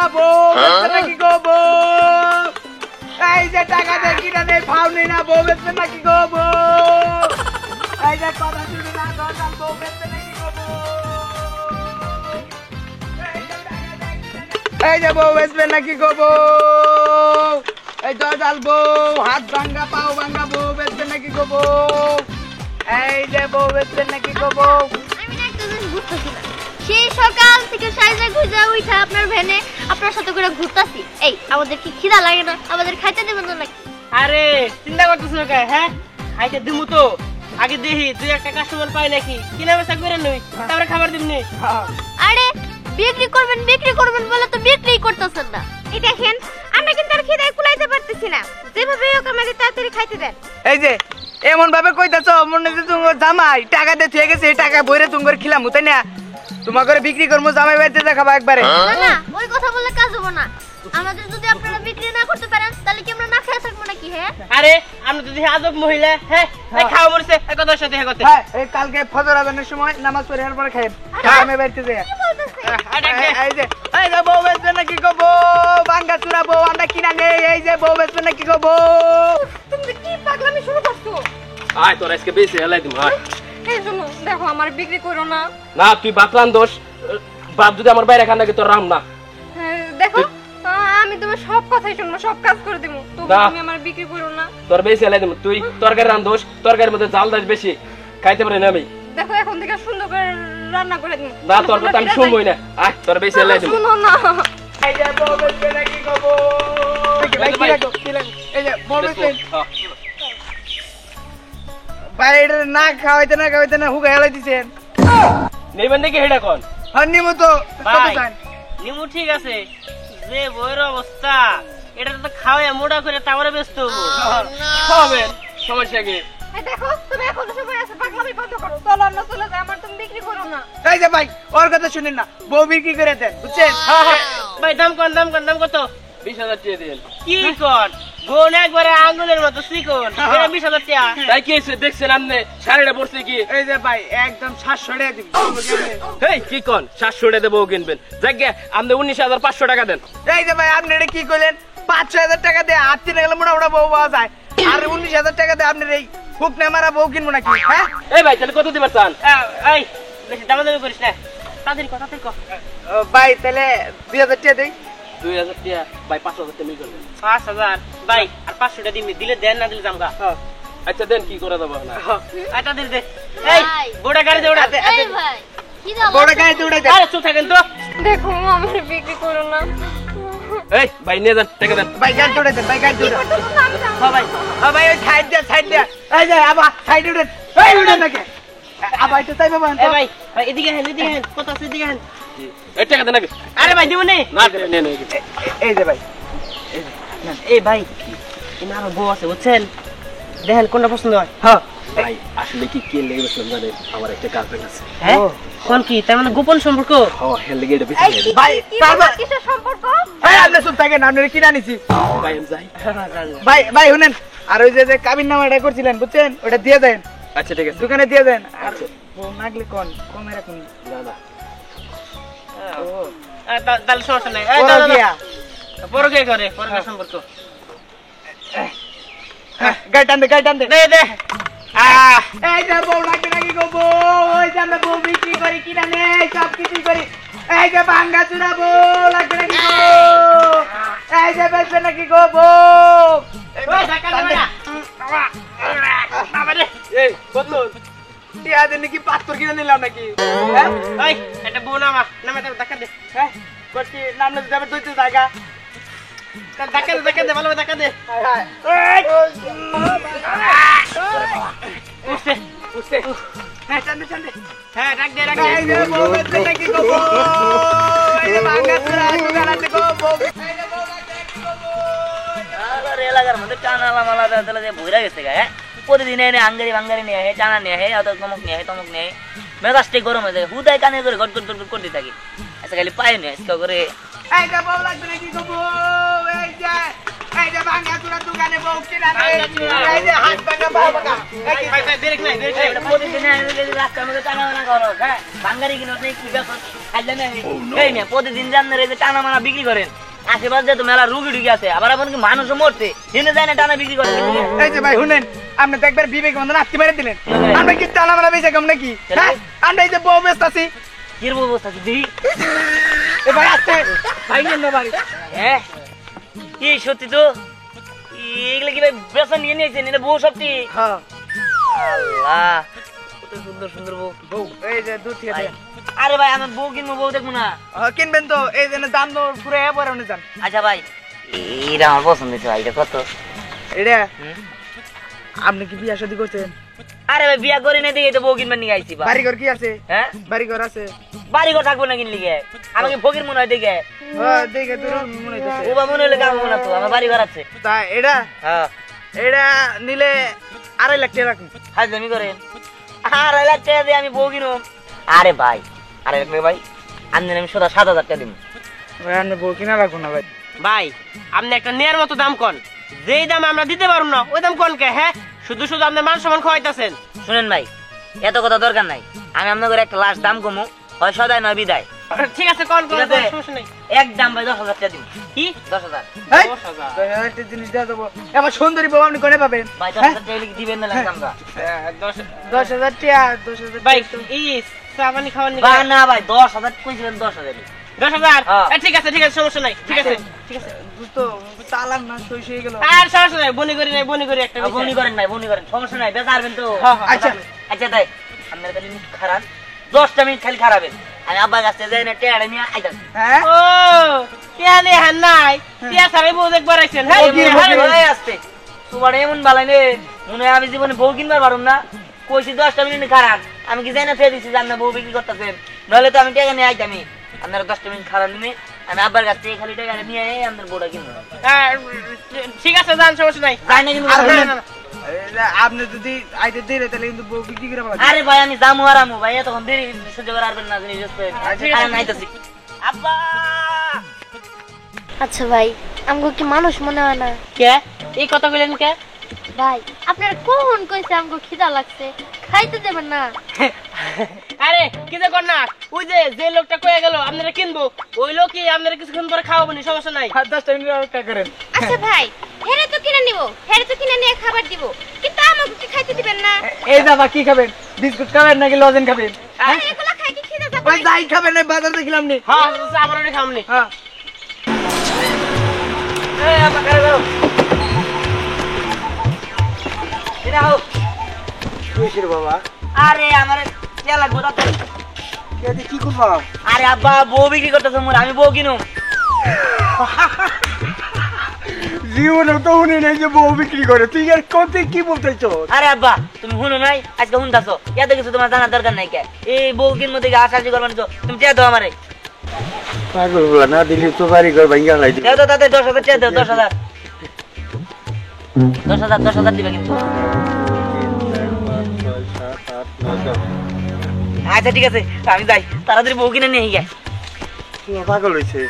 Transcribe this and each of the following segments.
চুরা বউ বেচবে নাকি গো বউ? এই যে টাকা দিয়ে কিনা নেই ফাউনি না বউ বেচবে নাকি গো বউ? এই যে কথা শুনে না দরকার বউ বেচবে নাকি গো বউ? এই যে বউ বেচবে নাকি গো বউ? এই দরজাল বউ হাত ভাঙ্গা পাও ভাঙ্গা বউ বেচবে নাকি গো বউ? এই যে বউ বেচবে নাকি গো বউ? আমি না একটা জিনিস বুঝতেছি না, সেই সকাল থেকে সাইজা গুজা উঠা আপনার ভ্যানে আপনার সাথে করে ঘুরতাছি। এই আমাদের কি খিদা লাগে না? আমাদের খাইতে দেবেন না নাকি? আরে চিন্তা করতেছ না কে? হ্যাঁ খাইতে দিমু তো, আগে দেখি তুই একটা কাস্টমার পাই নাকি, কিনা বেচা করে নই, তারপরে খাবার দিবনি। আরে বিক্রি করবেন বলে তো বিক্রি করতেছেন না। এই দেখেন আমরা কিন্তু আর খিদায় কুলাইতে পারতেছি না, যেভাবে হোক আমাদের তাড়াতাড়ি খাইতে দেন। এই যে এমন ভাবে কইতাছো মনে হচ্ছে তোমার জামাই টাকা দিয়ে থুয়ে গেছে, এই টাকা বইরে তোমার খিলামু তাই না? তোমার করে বিক্রি করবো জামাই বাড়িতে দেখাবা একবারে। না না ওই কথা বললে কাজ হবে না। আমাদের যদি আপনারা বিক্রি না করতে পারেন তাহলে কি আমরা না খেয়ে থাকবো নাকি? হ্যাঁ আরে আমরা তো দেখি আজব মহিলা। হ্যাঁ খাওয়া মরছে একদার সাথে হ্যাঁ হ্যাঁ এই কালকে ফজর আজানের সময় নামাজ পড়ে আর পরে খাইন জামাই বাড়িতে যাই। কি বলতেছে? এই যে বউ বেচবে নাকি গো বউ? ভাঙ্গা চুরা বউ আমরা কিনা নেই। এই যে বউ বেচবে নাকি গো বউ? তুমি কি পাগলামি শুরু করছো? আয় তোর আজকে বেশি হেলাই দিম। আয় এই জন্য দেখো আমার বিক্রি করো না। না তুই বাপলান দোষ, বাপ যদি আমার বাইরে খান নাকি তোর রাম না। দেখো আমি তোমার সব কথাই শুনবো, সব কাজ করে দেবো, তবু না। তুমি আমার বিক্রি করো না। তোর বেশি হেলাই দিম। তুই তরকারি রান দোষ, তরকারির মধ্যে জাল দাস বেশি, খাইতে পারি না আমি। দেখো এখন থেকে সুন্দর করে রান্না করে দিন। না তোর কথা আমি শুনবই না। আয় তোর বেশি হেলাই দিম। শুনো না। এই যে বউ বেচবে নাকি গো বউ? ভাই কি লাগো? এই যে বউ বেচবে বাইরে না খাওয়াইতে না হুগা হেলাই দিছেন। নেবেন নাকি হেডা কোন? হন্নিমু তো কত ভাই চান? নিমু ঠিক আছে, যে বইয়ের অবস্থা এটা তো খাওয়া মোটা করে তারপরে ব্যস্ত হবো। খাবেন সমস্যা কি? এই দেখো তুমি এখন সময় আছে, পাগলামি বন্ধ করো, চলো আমরা চলে যাই, আমার তুমি বিক্রি করো না। এই যে ভাই ওর কথা শুনেন না, বউ বিক্রি করে দেন বুঝছেন? ভাই দাম কত? 20,000 টাকা দিন। কি কর বোন একবারে আঙ্গুলের মতো চিকন, এটা 20,000 টাকা। তাই কি হয়েছে দেখছেন আপনি? শাড়িটা পড়ছে কি? এই যে ভাই একদম 700 টাকা দিবি। হেই কি কোন 700 টাকা দেবো কিনবেন? যাকে আপনি 19,500 টাকা দেন। এই যে ভাই আপনি এটা কি করলেন? 5-6,000 টাকা দিয়ে হাত কিনে গেলে মোটা বউ পাওয়া যায়, আর 19,000 টাকা দিয়ে আপনার এই হুক না মারা বউ কিনবো নাকি? হ্যাঁ এই ভাই তাহলে কত দিবার চান? এই বেশি দামাদামি করিস না, তাড়াতাড়ি কর। ভাই তাহলে 2,000 টাকা দেই। 2,000 টাকা ভাই 5,000 টাকা মিল করবেন। 5,000 ভাই আর 500 টাকা দিবি, দিলে দেন না দিলে জামগা। আচ্ছা দেন কি করে দেবো না? আচ্ছা দে এই বড় গাড়ি দে ওটা। এই ভাই খিদা বড় গায়ে দৌড়ে দেন। আরে চুপ থাকেন তো। দেখো আমার বিক্রি করো না। এই ভাই নিয়ে যান টাকা দেন। ভাই গায়ে দৌড়ে দেন, ভাই গায়ে দৌড়ে। আমি যাবো। হ্যাঁ ভাই, ভাই ওই সাইড দিয়ে। এই যে আবার সাইড উঠেন। এই উঠেন নাকি? আবার একটু তাই বাবা। এই ভাই এদিকে হেন কত আছে এদিকে হেন। এই টাকা দেন আগে। আরে ভাই দিব নে। না দেন নে নে। এই যে ভাই এই ভাই এনা আমার বউ আছে বুঝছেন, দেখেন কোনটা পছন্দ হয়। হ্যাঁ ভাই আসলে কি কে লেগে গেছে জানেন? আমার একটা গার্লফ্রেন্ড আছে। হ্যাঁ কোন কি তার মানে গোপন সম্পর্ক? হ্যাঁ হেল লেগে এটা বেশি হেল। ভাই কি তারপর কিসের সম্পর্ক? এই আপনি চুপ থাকেন, আপনি কিনা নিছি। ভাই আমি যাই। ভাই শুনেন, আর ওই যে কাবিন নামাটা করছিলেন বুঝছেন, ওটা দিয়ে দেন, আচ্ছা ঠিক আছে। দোকানে দিয়ে দেন। আর বউ নাগলে কোন কমে রাখুন। না না তাহলে সমস্যা নাই। বড় গিয়া বড় কে করে পরকে সম্পর্ক। গাড়ি টান দে। দে দে এই যে বউ লাগবে নাকি গো বউ? ওই যে আমরা বউ বিক্রি করি কিনা নেই সব কিছুই করি। এই যে ভাঙ্গা চুরা বউ লাগবে নাকি গো? এই যে বেচবে নাকি গো বউ? ওই ধাক্কা দেবে না। এই বদলুন। টিয়া দেন নাকি পাথর কিনে নিলাম নাকি? হ্যাঁ ওই এটা বউ নামা ধাক্কা দে। হ্যাঁ করছি নাম না যাবে দুইটা জায়গা। ধাক্কা দে ভালো ধাক্কা দে। উঠছে হ্যাঁ টান দে। হ্যাঁ ডাক দে এই যে বউ বেচবে নাকি গো বউ? এই যে ভাঙ্গা চুরা দোকান আছে গো বউ। এই যে বউ লাগবে নাকি গো বউ? আর এলাকার মধ্যে টানা মালা তাহলে যে ভইরা গেছে গা। প্রতিদিন এনে আঙ্গারি নিয়ে আহে, টানা নিয়ে আহে, অত তমুক নিয়ে আহে, তমুক নিয়ে আহে। মেজাজটা গরম হয়ে যায়, হুদায় কানে করে গট করতে থাকি। আচ্ছা খালি পায়ে নিয়ে আজকে করে এই যে বউ লাগবে নাকি গো বউ? এই যে ভাঙ্গা চুরা দোকানে বউ কিনা নেই। এই যে হাত ভাঙ্গা পা ভাঙ্গা। এই যে দেখ নাই প্রতিদিন রাস্তার মধ্যে টানা করো, হ্যাঁ বাঙ্গারি কিনো নেই কি ব্যাপার। খাইলে না এই মেয়ে প্রতিদিন জানেন এই যে টানা মানা বিক্রি করেন আশেপাশে তো মেলা রুগী ঢুকে আছে আবার আপনার কি মানুষও মরছে হিনে যায় না টানা বিক্রি করেন এই যে ভাই শুনেন আপনি তো একবার বিবেক বন্ধন আটকে মেরে দিলেন আমরা কি টানা মারা বেঁচে কম নাকি হ্যাঁ আমরা এই যে বউ ব্যস্ত আছি কিরকম অবস্থা দিদি এ ভাই আসছে ভাই নেন না বাড়ি হ্যাঁ এই সত্যি তো এগুলো কি ভাই বেসন নিয়ে নিয়েছেন এটা বউ সত্যি হ্যাঁ আল্লাহ কত সুন্দর সুন্দর বউ বউ এই যে দুধ থেকে দেন আরে ভাই আমার বউ কিনবো বউ দেখবো না কিনবেন তো এই জন্য দাম তো পুরো পরে উনি যান আচ্ছা ভাই এটা আমার পছন্দ হয়েছে ভাই এটা কত এটা আপনি কি বিয়া শাদী করছেন আরে ভাই বিয়া করে না দেখে তো বউ কিনবার নিয়ে আইছি বাড়ি ঘর কি আছে হ্যাঁ বাড়ি ঘর আছে বাড়ি ঘর থাকবো না কিনলি গে আমাকে ফকির মনে হয় দেখে হ্যাঁ দেখে তোর মনে হইতেছে ও বা মনে হলে কাম না তো আমার বাড়ি ঘর আছে তা এটা হ্যাঁ এটা নিলে 2.5 লাখ টাকা রাখুন হাজলামি করেন 2.5 লাখ টাকা দিয়ে আমি বউ কিনো আরে ভাই 2.5 লাখ টাকা ভাই আমি সোজা 7,000 টাকা দিব ভাই আপনি বউ কিনা রাখুন না ভাই ভাই আপনি একটা নেয়ার মতো দাম কন যেই দাম আমরা দিতে পারবো না ওই দাম কন কে হ্যাঁ শুধু শুধু আপনি মান সম্মান খাওয়াইতেছেন শুনেন ভাই এত কথা দরকার নাই আমি আপনাদের একটা লাস্ট দাম কমু হয় সদাই নয় বিদায় ঠিক আছে কন ঠিক কন আছে? সমস্যা নাই এক দাম ভাই 10,000 টাকা দিব কি 10,000 এই 10,000 10,000 টাকা জিনিস দিয়ে দেবো এবার সুন্দরী বউ আপনি কোনে পাবেন ভাই 10,000 টাকা দিবেন না লাগতাম না 10,000 টাকা 10,000 ভাই ইস চা পানি খাওয়ার নি বা না ভাই 10,000 কইছিলেন 10,000 10,000 হ্যাঁ। ঠিক আছে সমস্যা নাই ঠিক আছে তো চালান না সই সই গেল আর সমস্যা নাই বনি করি নাই বনি করি একটা বনি করেন ভাই বনি করেন সমস্যা নাই বেচা পারবেন তো হ্যাঁ, হ্যাঁ, আচ্ছা আচ্ছা তাই আপনার কাছে খারাপ 10টা মিনিট খালি খারাপেন আমি আব্বার কাছে যাই না টেড়ে নিয়ে আইতাম হ্যাঁ ও টিয়ালে হান নাই টিয়া সারে বউ দেখবার আইছেন হ্যাঁ আসতে তোমার এমন বালাই নে মনে হয় আমি জীবনে বউ কিনবার পারুম না কইছি 10টা মিনিট খারাপ আমি কি জানি না ফের দিছি জান বউ বিক্রি করতেছেন নইলে তো আমি টাকা নিয়ে আইতামি আপনারা 10টা মিনিট খারাপ নিয়ে আমি আব্বার কাছ থেকে খালি টাকা নিয়ে আপনার বউটা কিনবো ঠিক আছে জান সমস্যা নাই যাই না কিন্তু আর না, না, না। আপনি যদি আইতে দেরে তাহলে কিন্তু বউ বিক্রি করে পাবেন আরে ভাই আমি যামু আর আমু ভাই তখন দেরি সহ্য করে পারবেন না জিনিস ঠিক আছে। আর নাইতাছি আব্বা আচ্ছা ভাই আমগো কি মানুষ মনে হয় না কে এই কথা কইলেন কে ভাই আপনার কখন কইছে আমগো খিদা লাগছে খাইতে দেবেন না আরে কি যে কর না ওই যে লোকটা কয়ে গেল আপনারা কিনবো ওই লোকই আপনারা কিছুক্ষণ পরে খাওয়াবো নি সমস্যা নাই 10টা মিনিট অপেক্ষা করেন আচ্ছা ভাই হেরে তো কিনে নিব হেরে তো কিনে নিয়ে খাবার দিব কিন্তু আমাকে কি খাইতে দিবেন না এই দাদা কি খাবেন বিস্কুট খাবেন নাকি লজেন খাবেন আরে এগুলা খাই কি খিদা যাবে ওই যাই খাবেন এই বাজার দেখলাম নি হ্যাঁ আমরা খামনি হ্যাঁ এই আব্বা করে দাও এরা হোক কইছিস বাবা আরে আমার কে লাগবো তাতে কে কি করবা আরে আব্বা বউ বিক্রি করতেছ মোর আমি বউ কিনুম জীবনে তো উনি নেই যে বউ বিক্রি করে তুই আর কোথা কি বলতেছ আরে আব্বা তুমি শুনো নাই আজকে শুনতাছো এত কিছু তোমার জানার দরকার নাই কে এই বউ কিনবো দেখে আশাশি করবেন তো তুমি চেয়ে দাও আমারে পাগল বলা না দিলি তো বাড়ি ঘর ভাঙ্গা লাই দিবি দাও তো তাতে 10,000 চেয়ে দাও 10,000 10,000 দিবে কিন্তু আচ্ছা ঠিক আছে আমি যাই তাড়াতাড়ি বউ কিনে নিয়ে গিয়ে পাগল হয়েছে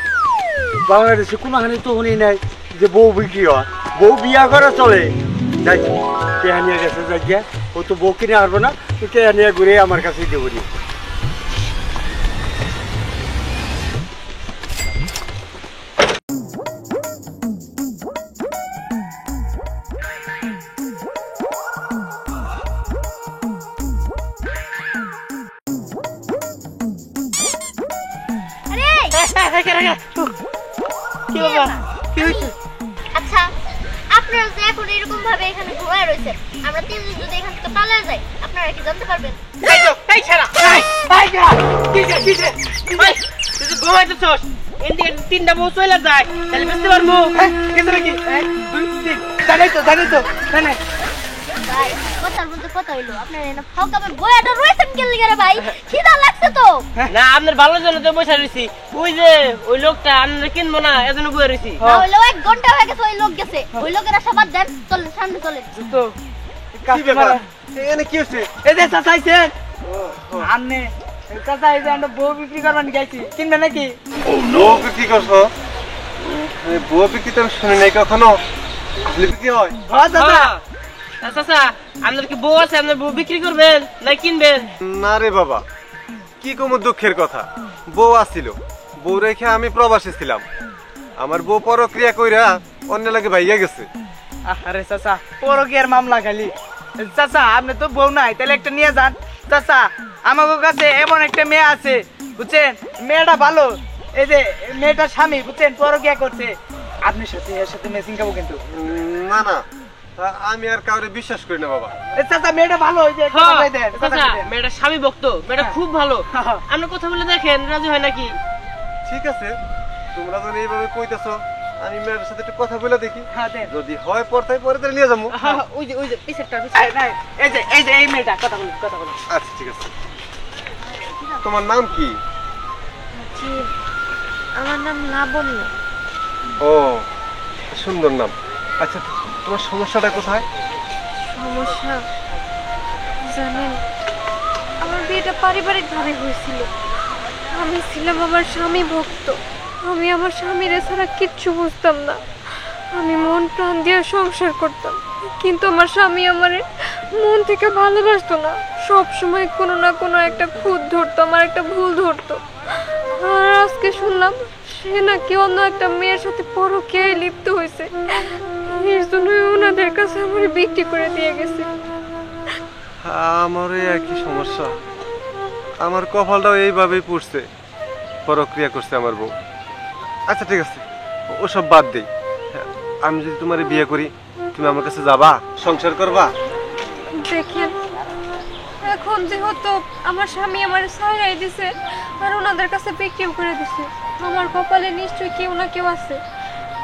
বাংলাদেশে কোনখানে তো শুনি নাই যে বউ বিক্রি হয় বউ বিয়া করা চলে যাই কেহা নিয়ে গেছে যাই গিয়া ও তো বউ কিনে আসবো না তো কেহা নিয়ে ঘুরে আমার কাছেই দেবো নি আরে কি বাবা কি হইছে আচ্ছা আপনারা যে এখন এরকম ভাবে এখানে ঘুমায় রয়েছে আমরা তিনজন যদি এখান থেকে পালিয়ে যাই আপনারা কি জানতে পারবেন এই ছাড়া কি তুই যে ঘুমাইতেছস এদিকে তিনটা বউ চলে যায় তাহলে বুঝতে পারবো কিন্তু নাকি 2 3 জানাই তো না ভাই কথার মধ্যে কথা হইলো আপনারা এনে ফাঁকাবে বয়াটা রয়েছেন কেন লিগে রে ভাই খিদা লাগছে তো না আপনার ভালোর জন্য তো বসে রইছি ওই যে ওই লোকটা আমরা কিনবো না এজন্য বসে রইছি না হইলো 1 ঘন্টা হয়ে গেছে ওই লোক গেছে ওই লোকের আশা বাদ দেন চলেন সামনে চলেন তো কি ব্যাপার এখানে কি হচ্ছে এই যে চাচা আইছেন আন্নে চাচা এই যে আমরা বউ বিক্রি করবার গেছি কিনবে নাকি বউ বিক্রি করছো বউ বিক্রি তো আমি শুনি নাই কখনো আসলে বিক্রি হয় হ্যাঁ চাচা আচ্ছা আপনার কি বউ আছে আপনার বউ বিক্রি করবেন না কিনবেন না রে বাবা কি কম দুঃখের কথা বউ আসছিল, বউ রেখে আমি প্রবাসী ছিলাম। আমার বউ পরক্রিয়া কইরা অন্য লাগে ভাইয়া গেছে। আরে চাচা পরকীয়ার মামলা খালি। চাচা আপনি তো বউ নাই, তাহলে একটা নিয়ে যান। চাচা আমাদের কাছে এমন একটা মেয়ে আছে বুঝছেন, মেয়েটা ভালো। এই যে মেয়েটার স্বামী বুঝছেন পরকীয়া করছে, আপনার সাথে এর সাথে মেসিং খাবো কিন্তু। না না, আমি আর কাউরে বিশ্বাস করি না বাবা। চাচা মেয়েটা ভালো, ওই যে একটা হ্যাঁ, কথাই দেন, কথা চাচা, দেন। মেয়েটা স্বামী ভক্ত, মেয়েটা খুব ভালো। আপনি কথা বলে দেখেন রাজি হয় নাকি। ঠিক আছে, তোমরা যখন এইভাবে কইতেছো, আমি মেয়ের সাথে একটু কথা বলে দেখি। হ্যাঁ দেন। যদি হয় পরতাই পরে তাহলে নিয়ে যাবো। ওই যে পিছেরটা এই, নাই, এই যে এই মেয়েটা কথা বলুন, কথা বলুন। আচ্ছা ঠিক আছে। তোমার নাম কি? জি আমার নাম লাবণ্য। ও, সুন্দর নাম। আচ্ছা, তোমার সমস্যাটা কোথায়? সমস্যা জানেন, আমার বিয়েটা পারিবারিক ভাবে হয়েছিল। আমি ছিলাম আমার স্বামী ভক্ত, আমি আমার স্বামীর ছাড়া কিচ্ছু বুঝতাম না। আমি মন প্রাণ দিয়ে সংসার করতাম, কিন্তু আমার স্বামী আমার মন থেকে ভালোবাসতো না। সব সময় কোনো না কোনো একটা খুঁত ধরতো, আমার একটা ভুল ধরতো। আর আজকে শুনলাম সে নাকি অন্য একটা মেয়ের সাথে পরকীয়ায় লিপ্ত হয়েছে। এর জন্য ওনাদের কাছে আমার বিক্রি করে দিয়ে গেছে। আমারও একই সমস্যা, আমার কপালটাও এইভাবেই পড়ছে, পরক্রিয়া করছে আমার বউ। আচ্ছা ঠিক আছে, ওসব বাদ দেই। আমি যদি তোমার বিয়ে করি, তুমি আমার কাছে যাবা, সংসার করবা? দেখেন এখন যেহেতু আমার স্বামী আমার ছাড়াই দিছে আর ওনাদের কাছে বিক্রিও করে দিছে, আমার কপালে নিশ্চয়ই কেউ না কেউ আছে।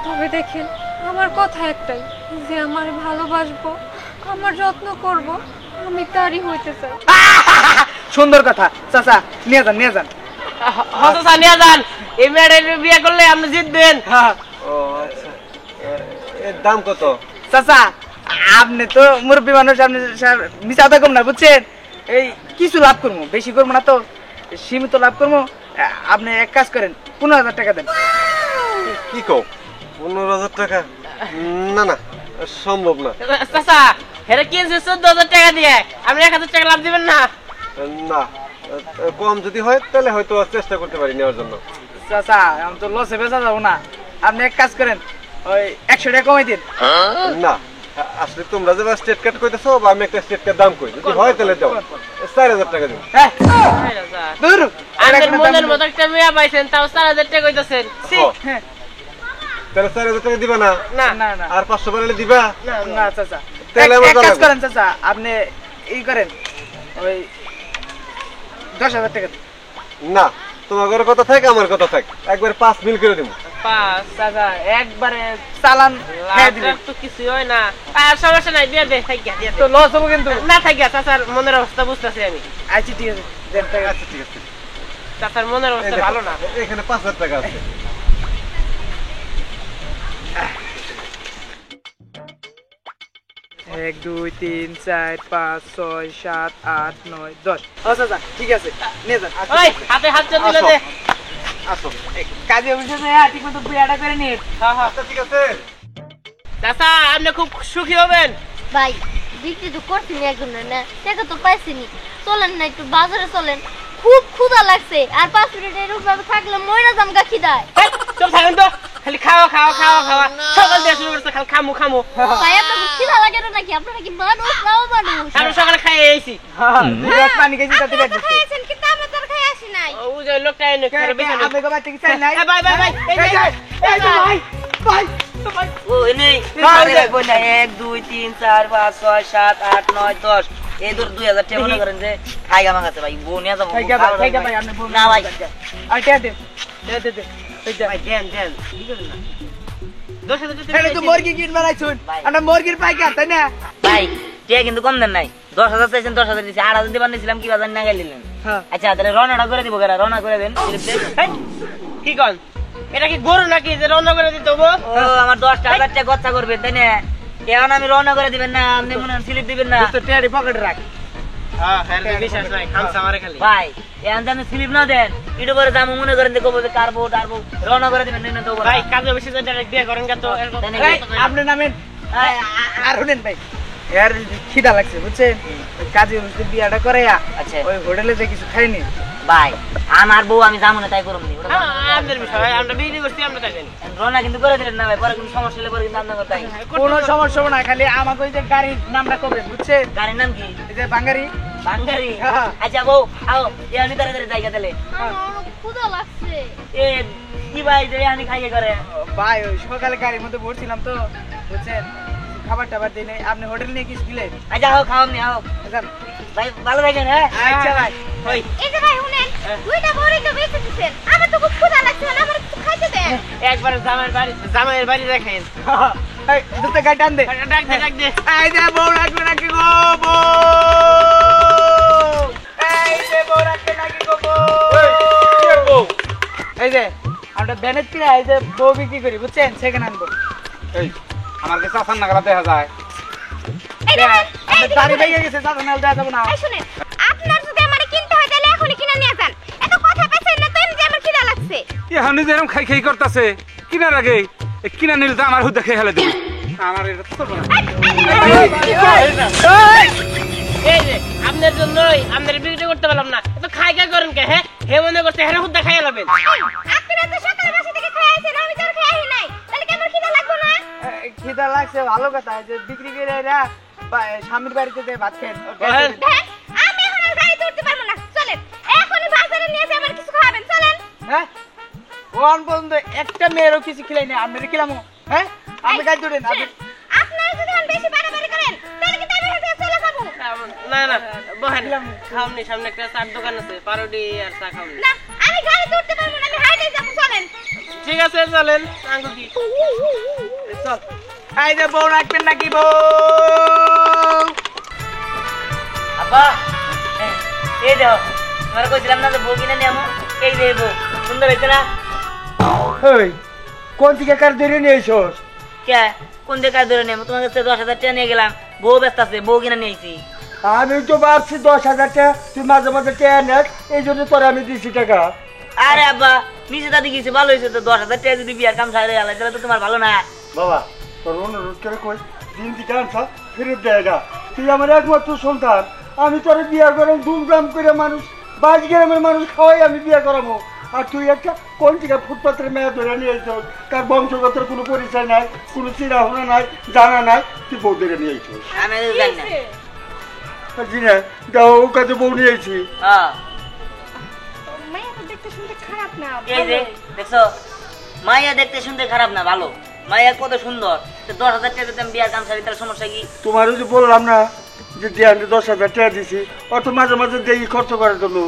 তবে দেখেন আমার কথা একটাই, যে আমার ভালোবাসবো, আমার যত্ন করব, আমি তারই হইতে চাই। সুন্দর কথা চাচা, নিয়ে যান নিয়ে যান। চাচা নিয়ে যান, এই মেয়েটা বিয়ে করলে আপনি জিতবেন। হ্যাঁ ও আচ্ছা, এর দাম কত? চাচা আপনি তো মুরব্বী মানুষ, আপনি মিশা কম না বুঝছেন। এই কিছু লাভ করবো, বেশি করবো না তো, সীমিত লাভ করবো। আপনি এক কাজ করেন, 15,000 টাকা দেন। কি কও, 15,000 টাকা? না না, সম্ভব না। চাচা হেরে কিনছে 14,000 টাকা দিয়ে, আপনি 1,000 টাকা লাভ দিবেন না? না, কম যদি হয় তাহলে হয়তো চেষ্টা করতে পারি নেওয়ার জন্য। চাচা আমি তো লসে বেচা যাবো না, আপনি এক কাজ করেন, ওই 100 টাকা কমাই দিন। না, আসলে তোমরা যে স্টেট কার্ড কইতেছো, বা আমি একটা স্টেট কার্ড দাম কই, যদি হয় তাহলে দাও, 4,000 টাকা দিন। হ্যাঁ দূর আপনার মনের মতো একটা মেয়ে পাইছেন, তাও 4,000 টাকা কইতেছেন। হ্যাঁ তাহলে 4,000 টাকা দিবা না? না না না আর 500 বাড়ালে দিবা? না চাচা, তাহলে আমার এক কাজ জানাবো। করেন চাচা, আপনি ই করেন, ওই 10,000 টাকা দিন। না, তোমার ঘরের কথা থাক, আমার কথা থাক, একবার 5 মিল করে দিব। 5 চাচা একবারে চালান খেয়ে দিলেন লাখ তো কিছু হয় না। আর সমস্যা নাই, দিয়ে দে, থাকিয়া দিয়ে দে। তো লস হবো কিন্তু। না থাকিয়া, চাচার মনের অবস্থা বুঝতেছি আমি। আচ্ছা ঠিক আছে দেন টাকা। আচ্ছা ঠিক আছে, চাচার মনের এই অবস্থা দেখো, ভালো না। এখানে 5,000 টাকা আছে। 1 2 3 4 5 6 7 8 9 10। ও চাচা ঠিক আছে নিয়ে যান। ওই হাতে হাত চল দিলে দে। আসো। কাজে অফিসে ঠিক মতো বিয়াটা করে নিন। আচ্ছা ঠিক আছে। চাচা আপনি খুব সুখী হবেন। ভাই বিক্রি তো করছিনি একজনের না, টাকা তো পাইছিনি। চলেন না একটু বাজারে চলেন, খুব ক্ষুধা লাগছে। আর 5 মিনিট এরকম ভাবে থাকলে মইরা যাম গা খিদায়। এই, চল থাকেন তো, খালি খাওয়া খাওয়া খাওয়া খাওয়া সকাল দিয়ে শুরু করছে, খালি খামু খামু। ভাই আপনার খিদা লাগে না নাকি? আপনারা কি মানুষ নাও মানুষ? আমি সকালে খাই এসেছি। গ্লাস পানি খেয়েছি তাতে আপনারা তো দিচ্ছে। খাইছেন, কিন্তু আমরা তো আর খাই আসি নাই। ওই যে লোকটা এনে খেয়ে বেঁচে নেই। আপনি কবার থেকে চাই নাই? এই ভাই ভাই ভাই, এই এই যে, এই যে ভাই ভাই ভাই ওই নেই, আরে রাখবো না। 1 2 3 4 5 6 7 8 9 10, এই ধর 2,000 টাকা মনে করেন যে খাইগা মাগাতে ভাই, বউ নিয়ে যাবো। খাইগা ভাই, খাইগা ভাই, আপনি বলুন না ভাই, আর টাকা দেন দে এই যে ভাই দেন দেন, কি করেন না? 10,000 টাকা এটা তো মুরগি কিনবার আইছুন, আমরা মুরগির পাইকার তাই না? ভাই টিয়া কিন্তু কম দেন নাই। 10,000 চাইছেন, 10,000 দিছি। 8,000 দিবার নিয়েছিলাম, কি বাজার না গেলিলেন। হ্যাঁ আচ্ছা তাহলে রওনাটা করে দিব, রওনা করে দেন। এই, কি কন? এটা কি গরু নাকি যে রান্না করে দিতে হবো? ও আমার 10,000 টাকা খরচা করবেন তাই না? এখন আমি রওনা করে দিবেন না, আপনি মনে হয় স্লিপ দিবেন না। তো টেয়ারি পকেটে রাখ। হ্যাঁ হ্যাঁ, বিশ্বাস নাই, খামসা মারে খালি। ভাই এখন যদি স্লিপ না দেন, একটু করে দাম মনে করেন যে কবে কারবো টারবো, রওনা করে দিবেন না তো ভাই কাজে বেশি যে ডাইরেক্ট বিয়ে করেন গা তো এরকম। তাই এই, আপনি নামেন। আর শুনেন ভাই, এর খিদা লাগছে বুঝছেন, ওই কাজে অফিসে বিয়াটা করে আচ্ছা। ওই হোটেলে যে কিছু খাইনি, ভাই আমার বউ আমি যাবো না তাই করুন নি আমাদের বিষয় আমরা বিক্রি করছি আমরা থাকেন রনা কিন্তু করে দিলেন না ভাই পরে কিন্তু সমস্যা হলে পরে কিন্তু আপনার তাই কোনো সমস্যা হবে না, খালি আমাকে ওই যে গাড়ির নামটা করবেন, বুঝছে? গাড়ির নাম কি এই যে বাঙ্গারি। বাঙ্গারি হ্যাঁ। আচ্ছা বউ আও এ আমি তাড়াতাড়ি জায়গা দিলে আমার ক্ষুধা লাগছে। এ কি ভাই যে আমি খাইয়ে করে ভাই ওই সকালে গাড়ির মধ্যে ভরছিলাম তো, বুঝছেন, খাবার টাবার দিই নাই। আপনি হোটেল নিয়ে কিছু দিলেন? আচ্ছা হোক খাওয়াম নি হোক ভাই ভালো থাকেন হ্যাঁ আচ্ছা ভাই। ওই এই যে ভাই শুনেন, দুইটা বড়ি তো বেঁচে দিচ্ছেন, আমার তো খুব ক্ষুধা লাগছে, আমার একটু খাইতে দেন। একবার জামাইয়ের বাড়ি দেখেন এই দুটো গাড়ি টান দে। ডাক দে ডাক দে এই যে বউ রাখবে নাকি গো বউ? এই যে বউ রাখবে নাকি গো বউ? এই যে আমরা ব্যানেজ কিনা এই যে বউ বিক্রি করি, বুঝছেন, সেখানে আনবো। এই আমার কাছে আসান নাগালা দেখা যায়। এই দেখেন, এই আপনার দাড়ি ভেঙে গেছে, দাদা নাল দেওয়া যাবে না। এই শুনেন, আপনার যদি আমার কিনতে হয় তাহলে এখনই কিনে নিয়ে যান। এত কথা পেছেন না তো, এই যে আমার খিদা লাগছে। এখন যে এরকম খাই খাই করতেছে কিনার আগে কিনা নিলে তো আমার হুদ দেখে হেলে দিবি। আমার এটা তো চলবে না। এই যে আপনার জন্যই আপনার বিক্রি করতে পারলাম না, তো খাই খাই করেন কে? হ্যাঁ হে মনে করতে হেরে হুদ্দা খাইয়া লাবেন। আপনারা তো সকালে বাসা থেকে খেয়ে আইছেন, আমি তো আর খেয়ে আহি নাই, তাহলে কি আমার খিদা লাগবে না? খিদা লাগছে ভালো কথা, যে বিক্রি করে এরা স্বামীর বাড়িতে যে ভাত খেন। বহেন। হ্যাঁ, আমি এখন আর গাড়িতে উঠতে পারবো না, চলেন এখনই বাজারে নিয়ে যাই, আমার কিছু খাওয়াবেন, চলেন। হ্যাঁ ওয়ান পর্যন্ত একটা মেয়েরও কিছু খিলাই নেই, আপনি খিলামো? হ্যাঁ আপনি গাড়ি ধরেন। শুনেন, আপনারা যদি এখন বেশি বাড়াবাড়ি করেন তাহলে কিন্তু আমি হেঁটে চলে যাবো। না না বহেন, খাওনি, সামনে একটা চার দোকান আছে, পারোডি আর চা খাওনি। না, আমি গাড়িতে উঠতে পারবো না, আমি হাইটে যাবো, চলেন। ঠিক আছে চলেন, আঙ্গু কি চল। এই যে বউ রাখবেন নাকি বউ? আব্বা এই দেখো তোমার কইছিলাম না যে বউ কিনে নিয়ে এই যে বউ সুন্দর হয়েছে না এই কোন থেকে কার ধরে নিয়েছস? কে কোন দিকে ধরে নেবো তোমার কাছে 10,000 টাকা নিয়ে গেলাম বউ ব্যস্ত আছে বউ কিনে নিয়েছি আমি তো ভাবছি 10,000 টাকা তুই মাঝে মাঝে টাকা নেস, এই জন্য তোর আমি দিছি টাকা। আরে আব্বা নিচে দাদি গেছে ভালো হয়েছে তো 10,000 টাকা যদি বিয়ার কাম সারে আলাই তাহলে তো তোমার ভালো না বাবা তোর অনুরোধ করে কই দিন দিকে আনছা ফেরত দেয় না, তুই আমার একমাত্র সন্তান, আমি তোর বিয়ে করাম ধুমধাম করে মানুষ 22 গ্রামের মানুষ খাওয়াই আমি বিয়ে করাবো, আর তুই একটা কোন থেকে ফুটপাতের মেয়ে ধরে নিয়ে এসছ, তার বংশগতের কোনো পরিচয় নাই, কোনো চিরাহনা নাই, জানা নাই, তুই বউ ধরে নিয়ে এসছ। আমি তো জানি না জি না যাও ও কাছে বউ নিয়েছি। হ্যাঁ মাইয়া তো দেখতে শুনতে খারাপ না, এই যে দেখছো মাইয়া দেখতে শুনতে খারাপ না ভালো মাইয়া কত সুন্দর তো 10,000 টাকা দিতাম বিয়ার কাম সারি তার সমস্যা কি তোমারও যে বললাম না যে দিয়ে 10,000 টাকা দিছি, অত মাঝে মাঝে দিয়ে খরচ করার জন্য,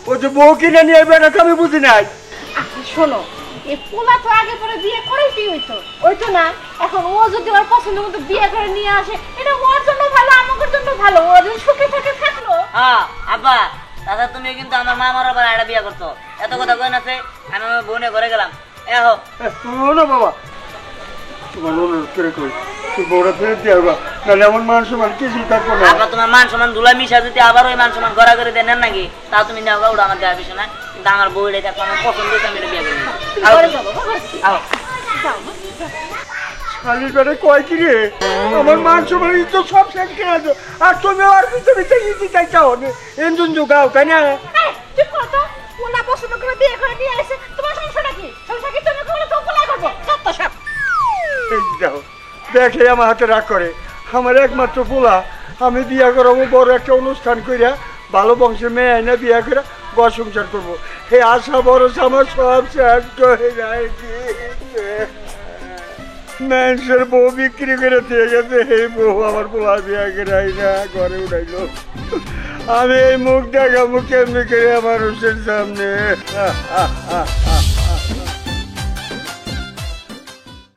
ও যে বউ কিনে নিয়ে আসবে না আমি বুঝি নাই। আচ্ছা শোনো, এই পোলা তো আগে পরে বিয়ে করেই কি হইতো ওইতো না, এখন ও যদি ওর পছন্দ মতো বিয়ে করে নিয়ে আসে এটা ওর জন্য ভালো, আমাদের জন্য ভালো, ও যদি সুখে থাকে থাকলো। হ্যাঁ আব্বা দাদা তুমি কিন্তু আমার মা মারা আবার একটা বিয়ে করতো এত কথা কই না আছে আমি আমার বোনে ঘরে গেলাম এহো শোনো বাবা তোমার অনুরোধ করে কই তুই বউটা ফেরত দিয়ে আসবা, নাহলে এমন মান সম্মান কিছুই থাকবো না। আবার তোমার মান সম্মান ধুলা মিশা যদি আবার ওই মান সম্মান ঘোরা করে দেন নাকি তাও তুমি নেওয়া ওটা আমার দেওয়া বিষয় না কিন্তু আমার বউটা দেখো আমার পছন্দ হয়েছে আমি এটা বিয়ে করি শালির বেড়ে কয় কি রে আমার মান সম্মান তো সব শেষ করে আছো, আর তুমি আর কিছু দিতে ইজি চাইছাও এনজুন যোগাও তাই না? চুপ করো তো, পোলা পছন্দ করে বিয়ে করে নিয়ে আসে, তোমার সমস্যাটা কি? সমস্যা কি তুমি কোনো তো পোলাই করবো সত্য সব। এই দেখো দেখে আমার হাতে রাগ করে, আমার একমাত্র পোলা, আমি বিয়া করাবো বড় একটা অনুষ্ঠান করিয়া ভালো বংশের মেয়ে আইনা বিয়া করে ঘর সংসার করবো, এই আশা ভরসা আমার সব শেষ করে মানুষের বউ বিক্রি করে দিয়ে গেছে, এই বউ আমার পোলা বিয়া করে আইনা ঘরে উঠাইলো, আমি এই মুখ দেখাবো কেমনি করে মানুষের সামনে।